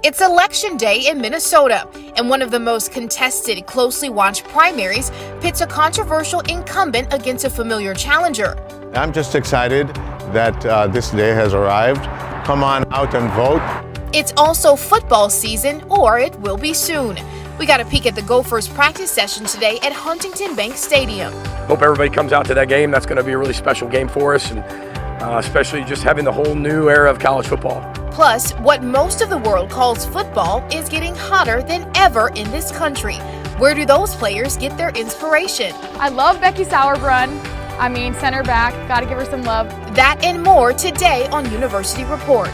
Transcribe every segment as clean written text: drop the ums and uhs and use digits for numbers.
It's Election Day in Minnesota, and one of the most contested, closely watched primaries pits a controversial incumbent against a familiar challenger. I'm just excited that this day has arrived. Come on out and vote. It's also football season, or it will be soon. We got a peek at the Gophers practice session today at Huntington Bank Stadium. Hope everybody comes out to that game. That's going to be a really special game for us, and especially just having the whole new era of college football. Plus, what most of the world calls football is getting hotter than ever in this country. Where do those players get their inspiration? I love Becky Sauerbrunn. Center back. Got to give her some love. That and more today on University Report.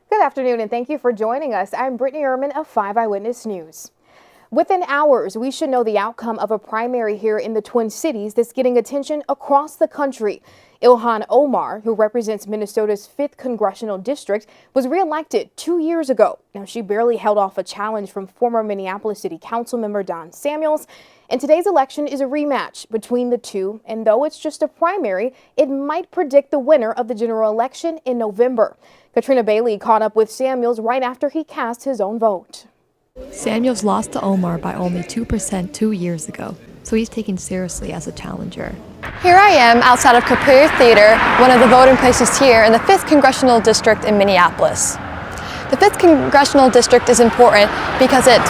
Good afternoon, and thank you for joining us. I'm Brittany Ehrman of 5 Eyewitness News. Within hours, we should know the outcome of a primary here in the Twin Cities that's getting attention across the country. Ilhan Omar, who represents Minnesota's 5th Congressional District, was reelected 2 years ago. Now, she barely held off a challenge from former Minneapolis City Council member Don Samuels. And today's election is a rematch between the two. And though it's just a primary, it might predict the winner of the general election in November. Katrina Bailey caught up with Samuels right after he cast his own vote. Samuels lost to Omar by only 2% 2 years ago, so he's taken seriously as a challenger. Here I am outside of Capri Theater, one of the voting places here in the 5th Congressional District in Minneapolis. The 5th Congressional District is important because it's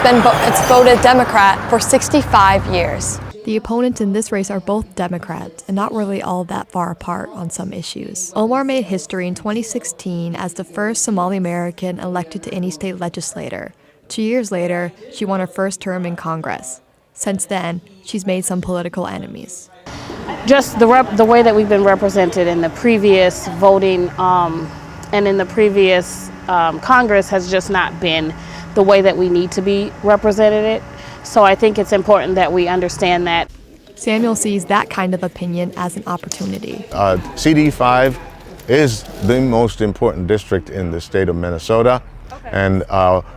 voted Democrat for 65 years. The opponents in this race are both Democrats and not really all that far apart on some issues. Omar made history in 2016 as the first Somali American elected to any state legislature. 2 years later, she won her first term in Congress. Since then, she's made some political enemies. Just the way that we've been represented in the previous voting and in the previous Congress has just not been the way that we need to be represented. So I think it's important that we understand that. Samuel sees that kind of opinion as an opportunity. CD5 is the most important district in the state of Minnesota. And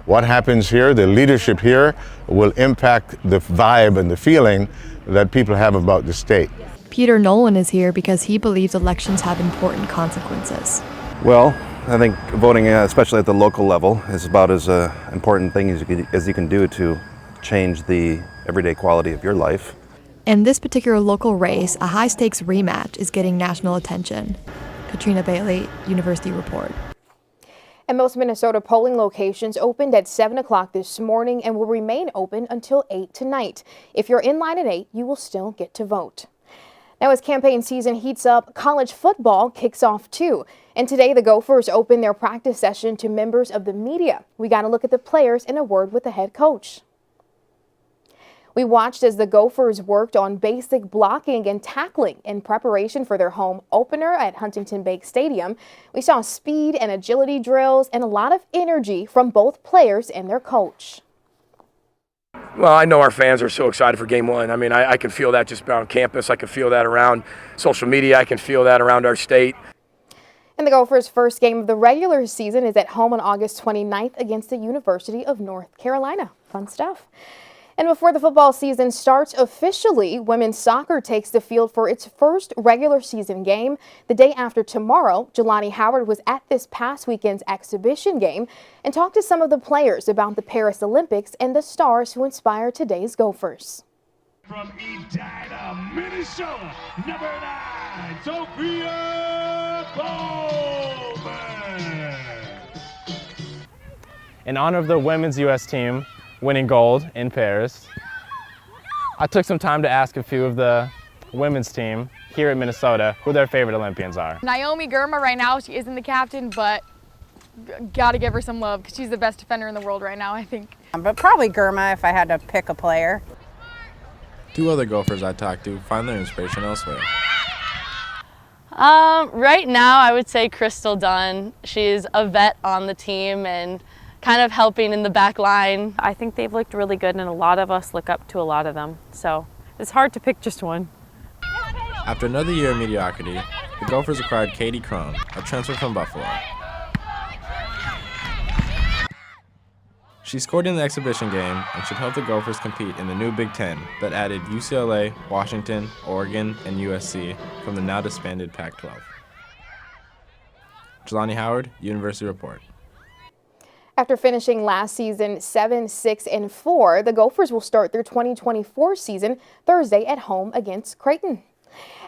what happens here, the leadership here, will impact the vibe and the feeling that people have about the state. Peter Nolan is here because he believes elections have important consequences. Well, I think voting, especially at the local level, is about as important thing as you can do to change the everyday quality of your life. In this particular local race, a high-stakes rematch is getting national attention. Katrina Bailey, University Report. And most Minnesota polling locations opened at 7 o'clock this morning and will remain open until 8 tonight. If you're in line at 8, you will still get to vote. Now, as campaign season heats up, college football kicks off too. And today, the Gophers open their practice session to members of the media. We got to look at the players and a word with the head coach. We watched as the Gophers worked on basic blocking and tackling in preparation for their home opener at Huntington Bank Stadium. We saw speed and agility drills and a lot of energy from both players and their coach. Well, I know our fans are so excited for game one. I can feel that just around campus. I can feel that around social media. I can feel that around our state. And the Gophers' first game of the regular season is at home on August 29th against the University of North Carolina. Fun stuff. And before the football season starts officially, women's soccer takes the field for its first regular season game. The day after tomorrow, Jelani Howard was at this past weekend's exhibition game and talked to some of the players about the Paris Olympics and the stars who inspire today's Gophers. From Edina, Minnesota, number 9, Sophia Bowman. In honor of the women's U.S. team winning gold in Paris, I took some time to ask a few of the women's team here in Minnesota who their favorite Olympians are. Naomi Girma right now, she isn't the captain, but got to give her some love because she's the best defender in the world right now, I think. But probably Girma if I had to pick a player. 2 other Gophers I talked to find their inspiration elsewhere. Right now, I would say Crystal Dunn. She's a vet on the team and kind of helping in the back line. I think they've looked really good, and a lot of us look up to a lot of them. So it's hard to pick just one. After another year of mediocrity, the Gophers acquired Katie Cron, a transfer from Buffalo. She scored in the exhibition game and should help the Gophers compete in the new Big Ten that added UCLA, Washington, Oregon, and USC from the now disbanded Pac-12. Jelani Howard, University Report. After finishing last season 7-6-4, the Gophers will start their 2024 season Thursday at home against Creighton.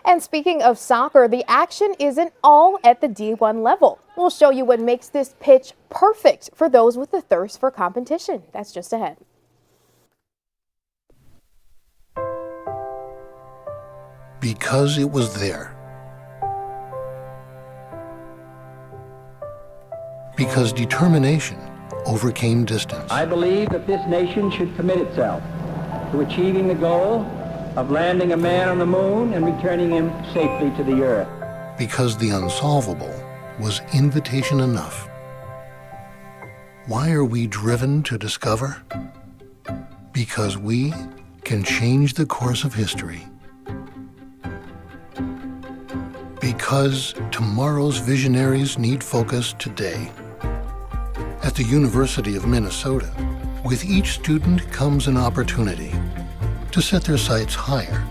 And speaking of soccer, the action isn't all at the D1 level. We'll show you what makes this pitch perfect for those with a thirst for competition. That's just ahead. Because it was there. Because determination overcame distance. I believe that this nation should commit itself to achieving the goal of landing a man on the moon and returning him safely to the earth. Because the unsolvable was invitation enough. Why are we driven to discover? Because we can change the course of history. Because tomorrow's visionaries need focus today. At the University of Minnesota, with each student comes an opportunity to set their sights higher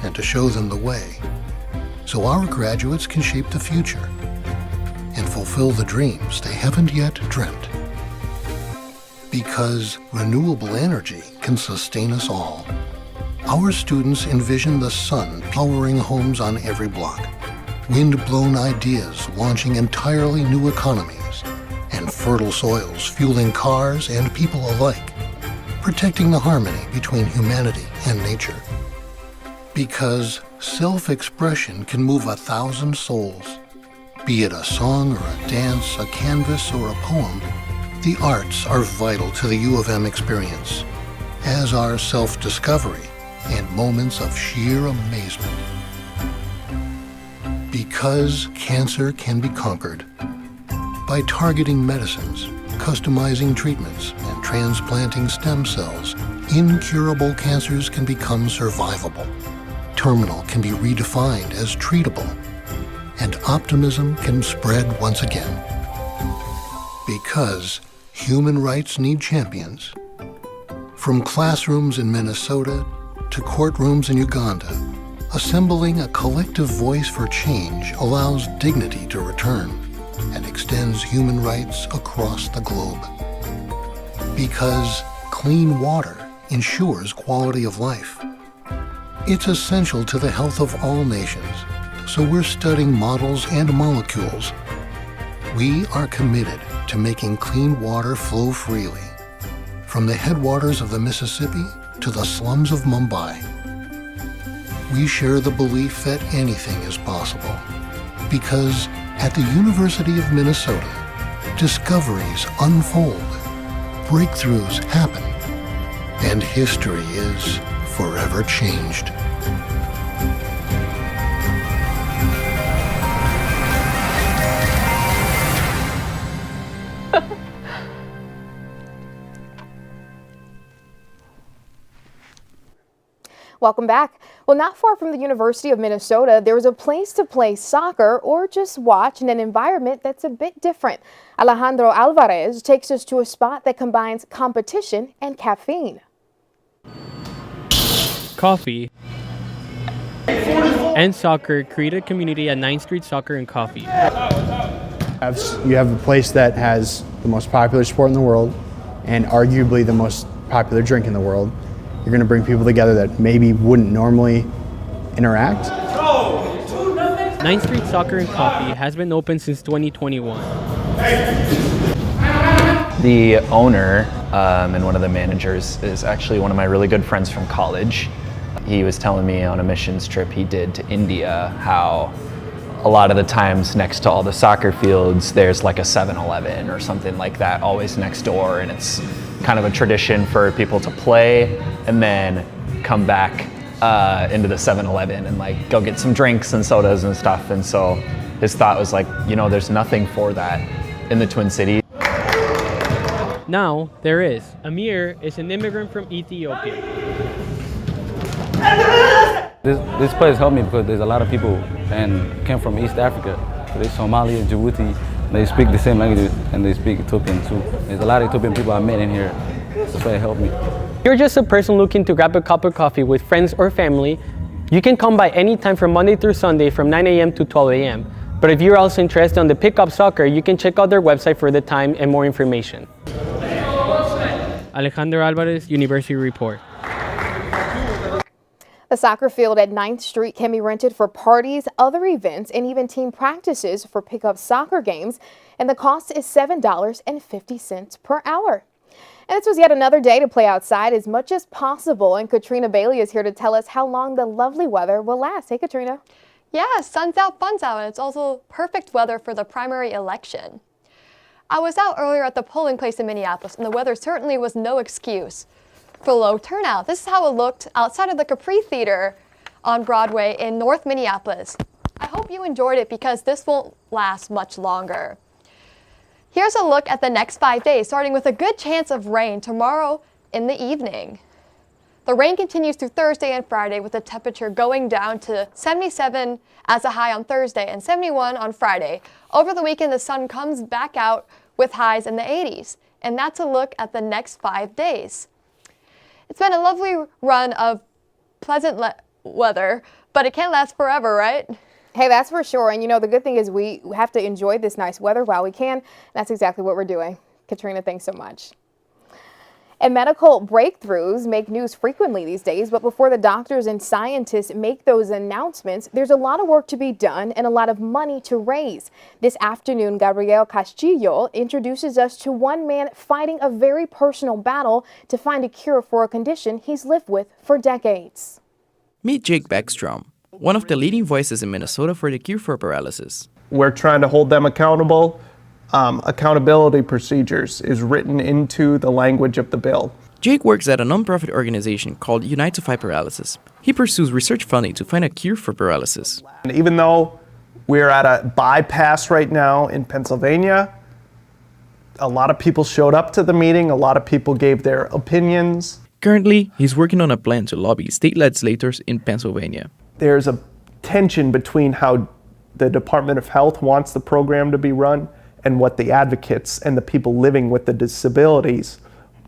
and to show them the way, so our graduates can shape the future and fulfill the dreams they haven't yet dreamt. Because renewable energy can sustain us all. Our students envision the sun powering homes on every block, wind-blown ideas launching entirely new economies, and fertile soils fueling cars and people alike, protecting the harmony between humanity and nature. Because self-expression can move 1,000 souls. Be it a song or a dance, a canvas or a poem, the arts are vital to the U of M experience, as are self-discovery and moments of sheer amazement. Because cancer can be conquered by targeting medicines, customizing treatments, and transplanting stem cells, incurable cancers can become survivable. Terminal can be redefined as treatable, and optimism can spread once again. Because human rights need champions. From classrooms in Minnesota to courtrooms in Uganda, assembling a collective voice for change allows dignity to return and extends human rights across the globe. Because clean water ensures quality of life. It's essential to the health of all nations, so we're studying models and molecules. We are committed to making clean water flow freely, from the headwaters of the Mississippi to the slums of Mumbai. We share the belief that anything is possible, because at the University of Minnesota, discoveries unfold, breakthroughs happen, and history is forever changed. Welcome back. Well, not far from the University of Minnesota, there is a place to play soccer or just watch in an environment that's a bit different. Alejandro Alvarez takes us to a spot that combines competition and caffeine. Coffee and soccer create a community at 9th Street Soccer and Coffee. You have a place that has the most popular sport in the world and arguably the most popular drink in the world. You're going to bring people together that maybe wouldn't normally interact. 9th Street Soccer and Coffee has been open since 2021. The owner and one of the managers is actually one of my really good friends from college. He was telling me on a missions trip he did to India how a lot of the times next to all the soccer fields there's like a 7-Eleven or something like that always next door, and it's kind of a tradition for people to play and then come back into the 7-Eleven and like go get some drinks and sodas and stuff. And so his thought was like, you know, there's nothing for that in the Twin Cities. Now there is. Amir is an immigrant from Ethiopia. This place helped me because there's a lot of people and came from East Africa. So there's Somalia, Djibouti, They speak the same language and they speak Ethiopian too. There's a lot of Ethiopian people I met in here. That's why it helped me. If you're just a person looking to grab a cup of coffee with friends or family, you can come by anytime from Monday through Sunday from 9 a.m. to 12 a.m. But if you're also interested in the pickup soccer, you can check out their website for the time and more information. Alejandro Alvarez, University Report. The soccer field at 9th Street can be rented for parties, other events, and even team practices for pickup soccer games, and the cost is $7.50 per hour. And this was yet another day to play outside as much as possible, and Katrina Bailey is here to tell us how long the lovely weather will last. Hey, Katrina. Yeah, sun's out, fun's out, and it's also perfect weather for the primary election. I was out earlier at the polling place in Minneapolis, and the weather certainly was no excuse for low turnout. This is how it looked outside of the Capri Theater on Broadway in North Minneapolis. I hope you enjoyed it because this won't last much longer. Here's a look at the next 5 days, starting with a good chance of rain tomorrow in the evening. The rain continues through Thursday and Friday with the temperature going down to 77 as a high on Thursday and 71 on Friday. Over the weekend, the sun comes back out with highs in the 80s. And that's a look at the next 5 days. It's been a lovely run of pleasant weather, but it can't last forever, right? Hey, that's for sure. And you know, the good thing is we have to enjoy this nice weather while we can. That's exactly what we're doing. Katrina, thanks so much. And medical breakthroughs make news frequently these days, but before the doctors and scientists make those announcements, there's a lot of work to be done and a lot of money to raise. This afternoon, Gabriel Castillo introduces us to one man fighting a very personal battle to find a cure for a condition he's lived with for decades. Meet Jake Beckstrom, one of the leading voices in Minnesota for the cure for paralysis. We're trying to hold them accountable. Accountability procedures is written into the language of the bill. Jake works at a nonprofit organization called Unite to Fight Paralysis. He pursues research funding to find a cure for paralysis. And even though we're at a bypass right now in Pennsylvania, a lot of people showed up to the meeting, a lot of people gave their opinions. Currently, he's working on a plan to lobby state legislators in Pennsylvania. There's a tension between how the Department of Health wants the program to be run and what the advocates and the people living with the disabilities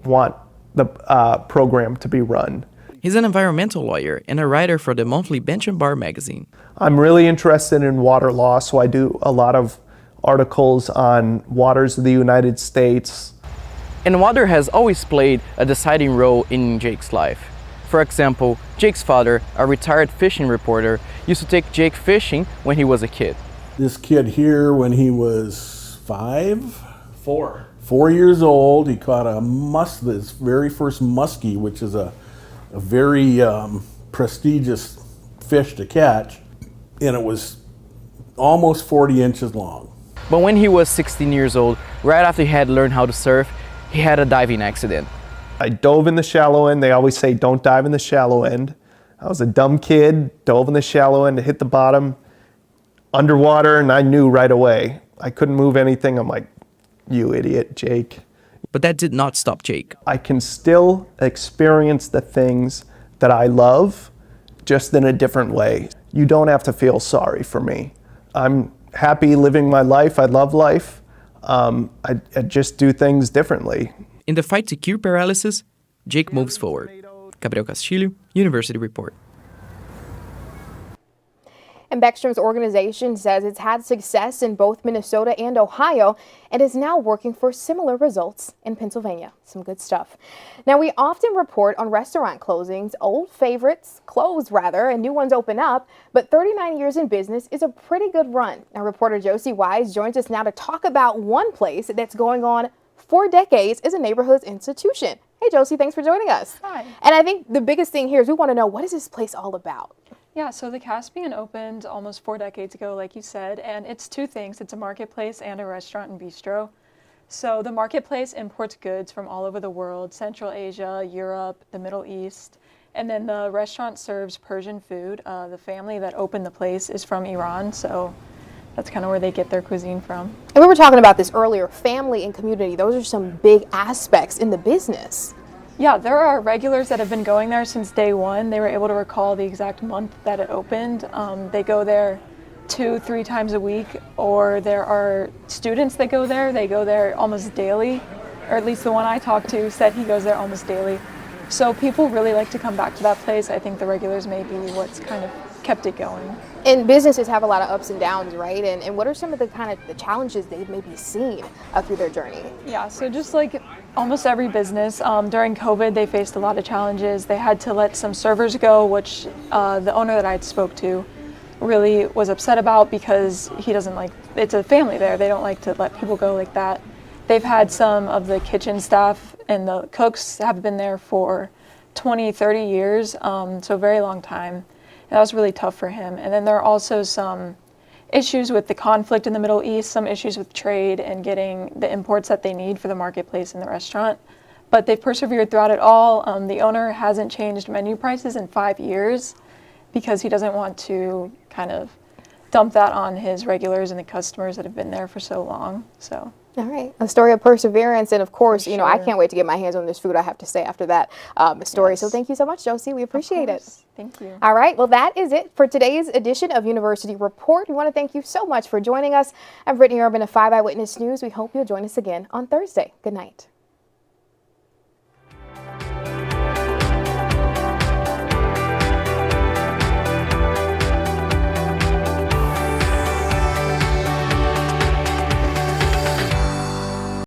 want the program to be run. He's an environmental lawyer and a writer for the monthly Bench and Bar magazine. I'm really interested in water law, so I do a lot of articles on waters of the United States. And water has always played a deciding role in Jake's life. For example, Jake's father, a retired fishing reporter, used to take Jake fishing when he was a kid. This kid here, when he was 4 years old, he caught his very first muskie, which is a very prestigious fish to catch, and it was almost 40 inches long. But when he was 16 years old, right after he had learned how to surf, he had a diving accident. I dove in the shallow end. They always say don't dive in the shallow end. I was a dumb kid, dove in the shallow end to hit the bottom, underwater, and I knew right away. I couldn't move anything. I'm like, you idiot, Jake. But that did not stop Jake. I can still experience the things that I love, just in a different way. You don't have to feel sorry for me. I'm happy living my life. I love life. I just do things differently. In the fight to cure paralysis, Jake moves forward. Gabriel Castillo, University Report. And Beckstrom's organization says it's had success in both Minnesota and Ohio and is now working for similar results in Pennsylvania. Some good stuff. Now, we often report on restaurant closings, old favorites close rather, and new ones open up, but 39 years in business is a pretty good run. Now, reporter Josie Wise joins us now to talk about one place that's going on 4 decades as a neighborhood institution. Hey, Josie, thanks for joining us. Hi. And I think the biggest thing here is we want to know, what is this place all about? Yeah, so the Caspian opened almost 4 decades ago, like you said, and it's two things. It's a marketplace and a restaurant and bistro. So the marketplace imports goods from all over the world, Central Asia, Europe, the Middle East, and then the restaurant serves Persian food. The family that opened the place is from Iran, so that's kind of where they get their cuisine from. And we were talking about this earlier, family and community. Those are some big aspects in the business. Yeah, there are regulars that have been going there since day one. They were able to recall the exact month that it opened. They go there 2-3 times a week, or there are students that go there. They go there almost daily, or at least the one I talked to said he goes there almost daily. So people really like to come back to that place. I think the regulars may be what's kind of kept it going. And businesses have a lot of ups and downs, right? And what are some of the the challenges they've maybe seen through their journey? Yeah, so just like almost every business, during COVID, they faced a lot of challenges. They had to let some servers go, which the owner that I spoke to really was upset about, because he doesn't like, it's a family there. They don't like to let people go like that. They've had some of the kitchen staff and the cooks have been there for 20, 30 years, so a very long time. And that was really tough for him. And then there are also some issues with the conflict in the Middle East, some issues with trade and getting the imports that they need for the marketplace and the restaurant. But they've persevered throughout it all. The owner hasn't changed menu prices in 5 years because he doesn't want to kind of dump that on his regulars and the customers that have been there for so long. So. All right, a story of perseverance, and of course, you know, I can't wait to get my hands on this food, I have to say, after that story. Yes. So thank you so much, Josie. We appreciate it. Thank you. All right, well, that is it for today's edition of University Report. We want to thank you so much for joining us. I'm Brittany Urban of 5 Eyewitness News. We hope you'll join us again on Thursday. Good night.